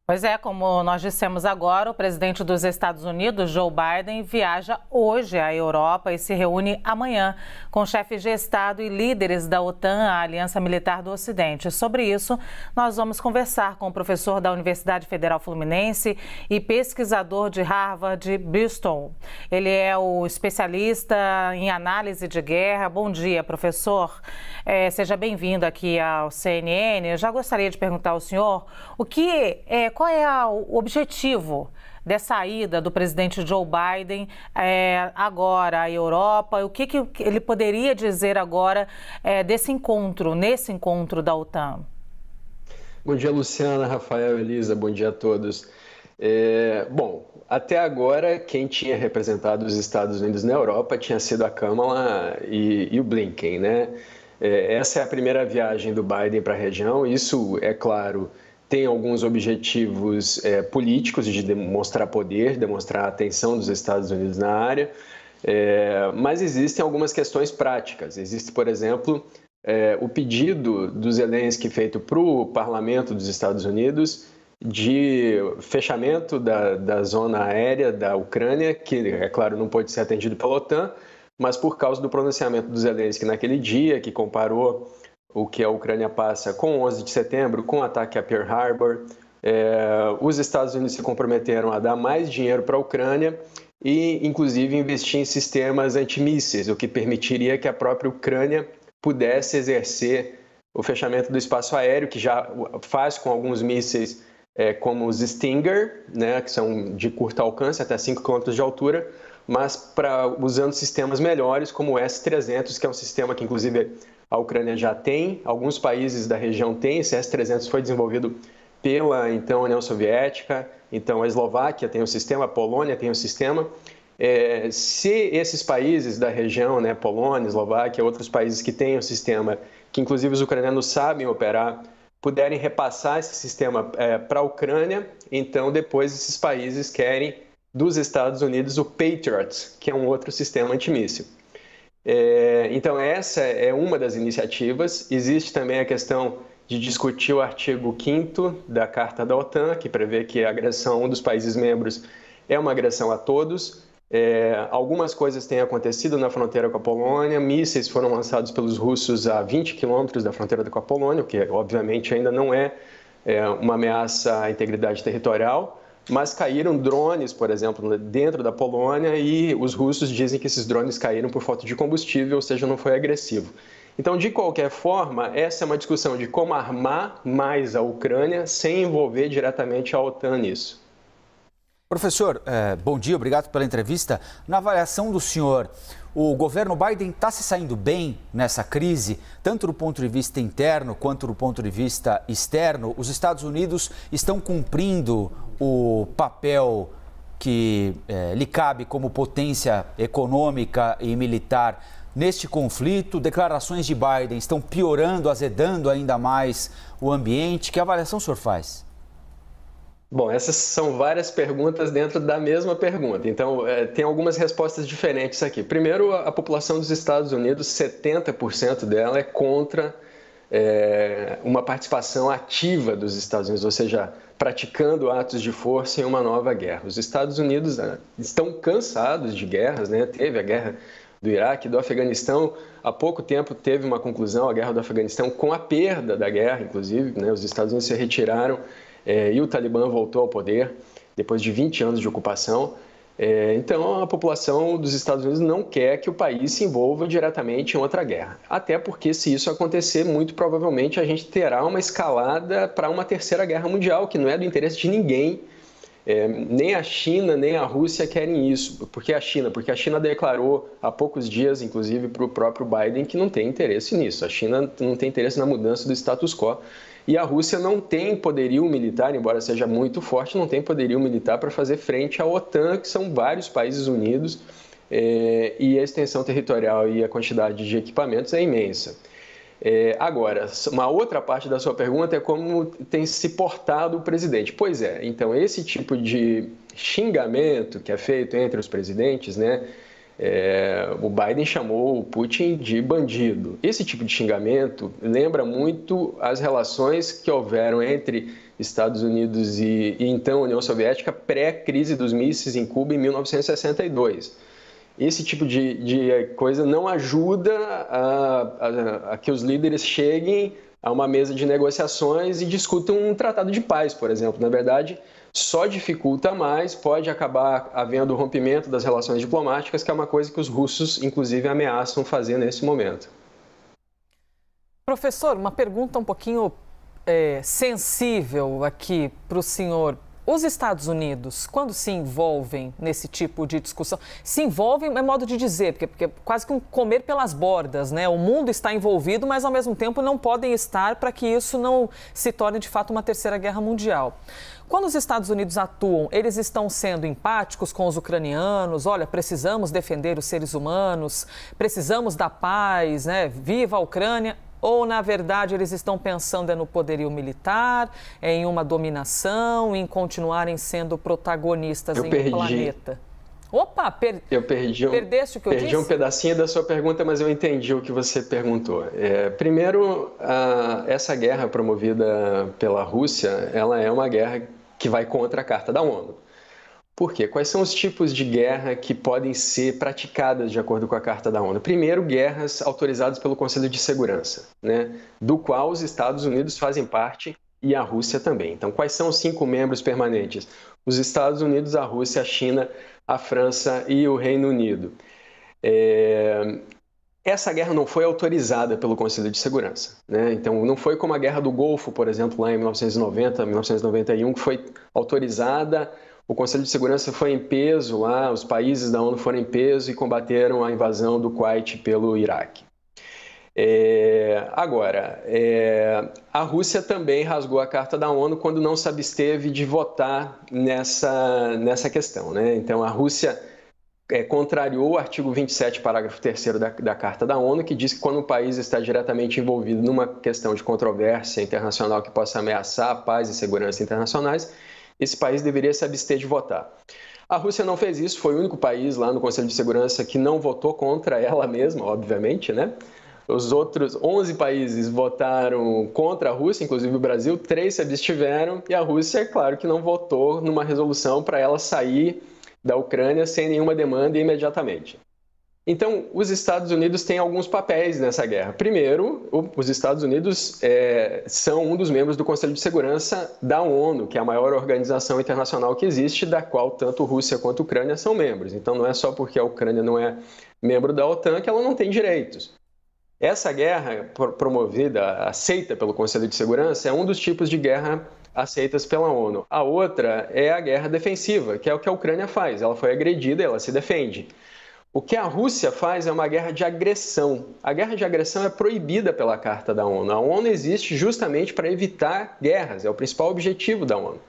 Pois é, como nós dissemos agora, o presidente dos Estados Unidos, Joe Biden, viaja hoje à Europa e se reúne amanhã com chefes de Estado e líderes da OTAN, a Aliança Militar do Ocidente. Sobre isso, nós vamos conversar com o professor da Universidade Federal Fluminense e pesquisador de Harvard, Bristol. Ele é o especialista em análise de guerra. Bom dia, professor. Seja bem-vindo aqui ao CNN. Eu já gostaria de perguntar ao senhor qual é o objetivo dessa ida do presidente Joe Biden agora à Europa? O que ele poderia dizer agora nesse encontro da OTAN? Bom dia, Luciana, Rafael, Elisa, bom dia a todos. Bom, até agora quem tinha representado os Estados Unidos na Europa tinha sido a Kamala e o Blinken, né? Essa é a primeira viagem do Biden para a região. Isso, é claro, tem alguns objetivos políticos de demonstrar poder, demonstrar a atenção dos Estados Unidos na área, mas existem algumas questões práticas. Existe, por exemplo, o pedido do Zelensky feito para o Parlamento dos Estados Unidos de fechamento da zona aérea da Ucrânia, que, é claro, não pode ser atendido pela OTAN, mas por causa do pronunciamento do Zelensky naquele dia, que comparou o que a Ucrânia passa com o 11 de setembro, com o ataque a Pearl Harbor. Os Estados Unidos se comprometeram a dar mais dinheiro para a Ucrânia e, inclusive, investir em sistemas antimísseis, o que permitiria que a própria Ucrânia pudesse exercer o fechamento do espaço aéreo, que já faz com alguns mísseis como os Stinger, né, que são de curto alcance, até 5 km de altura, mas usando sistemas melhores, como o S-300, que é um sistema que, inclusive, a Ucrânia já tem, alguns países da região têm. Esse S-300 foi desenvolvido pela, então, União Soviética, então a Eslováquia tem o sistema, a Polônia tem o sistema. Se esses países da região, né, Polônia, Eslováquia, outros países que têm o sistema, que inclusive os ucranianos sabem operar, puderem repassar esse sistema para a Ucrânia, então depois esses países querem dos Estados Unidos o Patriot, que é um outro sistema antimíssil. Então essa é uma das iniciativas. Existe também a questão de discutir o artigo 5º da Carta da OTAN, que prevê que a agressão a um dos países membros é uma agressão a todos. Algumas coisas têm acontecido na fronteira com a Polônia. Mísseis foram lançados pelos russos a 20 quilômetros da fronteira com a Polônia, o que obviamente ainda não é uma ameaça à integridade territorial, mas caíram drones, por exemplo, dentro da Polônia, e os russos dizem que esses drones caíram por falta de combustível, ou seja, não foi agressivo. Então, de qualquer forma, essa é uma discussão de como armar mais a Ucrânia sem envolver diretamente a OTAN nisso. Professor, bom dia, obrigado pela entrevista. Na avaliação do senhor, o governo Biden está se saindo bem nessa crise, tanto do ponto de vista interno quanto do ponto de vista externo? Os Estados Unidos estão cumprindo o papel que lhe cabe como potência econômica e militar neste conflito? Declarações de Biden estão piorando, azedando ainda mais o ambiente? Que avaliação o senhor faz? Bom, essas são várias perguntas dentro da mesma pergunta, então tem algumas respostas diferentes aqui. Primeiro, a população dos Estados Unidos, 70% dela é contra uma participação ativa dos Estados Unidos, ou seja, praticando atos de força em uma nova guerra. Os Estados Unidos estão cansados de guerras, né? Teve a guerra do Iraque, do Afeganistão, há pouco tempo teve uma conclusão, a guerra do Afeganistão, com a perda da guerra, inclusive, né? Os Estados Unidos se retiraram e o Talibã voltou ao poder depois de 20 anos de ocupação. Então, a população dos Estados Unidos não quer que o país se envolva diretamente em outra guerra. Até porque, se isso acontecer, muito provavelmente a gente terá uma escalada para uma terceira guerra mundial, que não é do interesse de ninguém. Nem a China, nem a Rússia querem isso. Por que a China? Porque a China declarou há poucos dias, inclusive para o próprio Biden, que não tem interesse nisso. A China não tem interesse na mudança do status quo. E a Rússia não tem poderio militar, embora seja muito forte, não tem poderio militar para fazer frente à OTAN, que são vários países unidos, e a extensão territorial e a quantidade de equipamentos é imensa. Agora, uma outra parte da sua pergunta é como tem se portado o presidente. Pois então esse tipo de xingamento que é feito entre os presidentes, né, O Biden chamou o Putin de bandido. Esse tipo de xingamento lembra muito as relações que houveram entre Estados Unidos e então União Soviética pré-crise dos mísseis em Cuba em 1962. Esse tipo de coisa não ajuda a que os líderes cheguem a uma mesa de negociações e discutam um tratado de paz, por exemplo. Na verdade, só dificulta mais, pode acabar havendo rompimento das relações diplomáticas, que é uma coisa que os russos, inclusive, ameaçam fazer nesse momento. Professor, uma pergunta um pouquinho sensível aqui para o senhor. Os Estados Unidos, quando se envolvem nesse tipo de discussão, se envolvem é modo de dizer, porque é quase que um comer pelas bordas, né? O mundo está envolvido, mas ao mesmo tempo não podem estar para que isso não se torne de fato uma terceira guerra mundial. Quando os Estados Unidos atuam, eles estão sendo empáticos com os ucranianos? Olha, precisamos defender os seres humanos, precisamos da paz, né? Viva a Ucrânia! Ou, na verdade, eles estão pensando no poderio militar, em uma dominação, em continuarem sendo protagonistas em um planeta? Opa, perdeste o que eu disse? Perdi um pedacinho da sua pergunta, mas eu entendi o que você perguntou. Primeiro, essa guerra promovida pela Rússia, ela é uma guerra que vai contra a Carta da ONU. Por quê? Quais são os tipos de guerra que podem ser praticadas de acordo com a Carta da ONU? Primeiro, guerras autorizadas pelo Conselho de Segurança, né? Do qual os Estados Unidos fazem parte e a Rússia também. Então, quais são os 5 membros permanentes? Os Estados Unidos, a Rússia, a China, a França e o Reino Unido. Essa guerra não foi autorizada pelo Conselho de Segurança, né? Então, não foi como a Guerra do Golfo, por exemplo, lá em 1990, 1991, que foi autorizada. O Conselho de Segurança foi em peso lá, os países da ONU foram em peso e combateram a invasão do Kuwait pelo Iraque. Agora, a Rússia também rasgou a Carta da ONU quando não se absteve de votar nessa questão, né? Então, a Rússia contrariou o artigo 27, parágrafo 3º da Carta da ONU, que diz que quando um país está diretamente envolvido numa questão de controvérsia internacional que possa ameaçar a paz e segurança internacionais, esse país deveria se abster de votar. A Rússia não fez isso, foi o único país lá no Conselho de Segurança que não votou contra ela mesma, obviamente, né? Os outros 11 países votaram contra a Rússia, inclusive o Brasil, 3 se abstiveram, e a Rússia, é claro, que não votou numa resolução para ela sair da Ucrânia sem nenhuma demanda imediatamente. Então, os Estados Unidos têm alguns papéis nessa guerra. Primeiro, os Estados Unidos são um dos membros do Conselho de Segurança da ONU, que é a maior organização internacional que existe, da qual tanto Rússia quanto Ucrânia são membros. Então, não é só porque a Ucrânia não é membro da OTAN que ela não tem direitos. Essa guerra promovida, aceita pelo Conselho de Segurança, é um dos tipos de guerra aceitas pela ONU. A outra é a guerra defensiva, que é o que a Ucrânia faz. Ela foi agredida, ela se defende. O que a Rússia faz é uma guerra de agressão. A guerra de agressão é proibida pela Carta da ONU. A ONU existe justamente para evitar guerras, é o principal objetivo da ONU.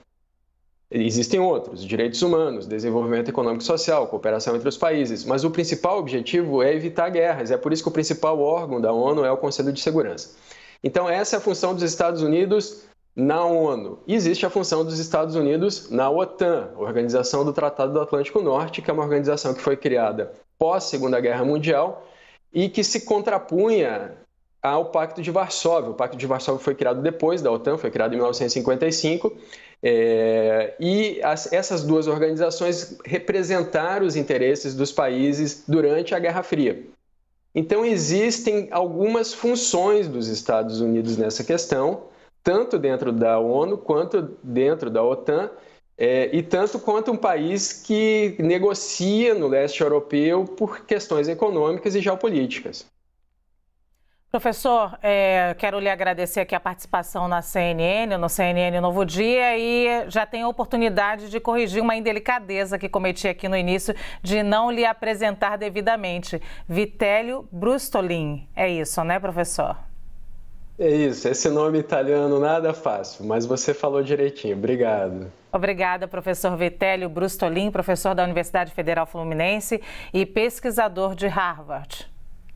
Existem outros, direitos humanos, desenvolvimento econômico e social, cooperação entre os países, mas o principal objetivo é evitar guerras. É por isso que o principal órgão da ONU é o Conselho de Segurança. Então, essa é a função dos Estados Unidos na ONU. E existe a função dos Estados Unidos na OTAN, Organização do Tratado do Atlântico Norte, que é uma organização que foi criada pós-Segunda Guerra Mundial e que se contrapunha ao Pacto de Varsóvia. O Pacto de Varsóvia foi criado depois da OTAN, foi criado em 1955, essas duas organizações representaram os interesses dos países durante a Guerra Fria. Então, existem algumas funções dos Estados Unidos nessa questão, tanto dentro da ONU quanto dentro da OTAN, e tanto quanto um país que negocia no leste europeu por questões econômicas e geopolíticas. Professor, quero lhe agradecer aqui a participação na CNN, no CNN Novo Dia, e já tenho a oportunidade de corrigir uma indelicadeza que cometi aqui no início de não lhe apresentar devidamente. Vitélio Brustolin, é isso, né, professor? É isso, esse nome italiano nada fácil, mas você falou direitinho. Obrigado. Obrigada, professor Vitélio Brustolin, professor da Universidade Federal Fluminense e pesquisador de Harvard.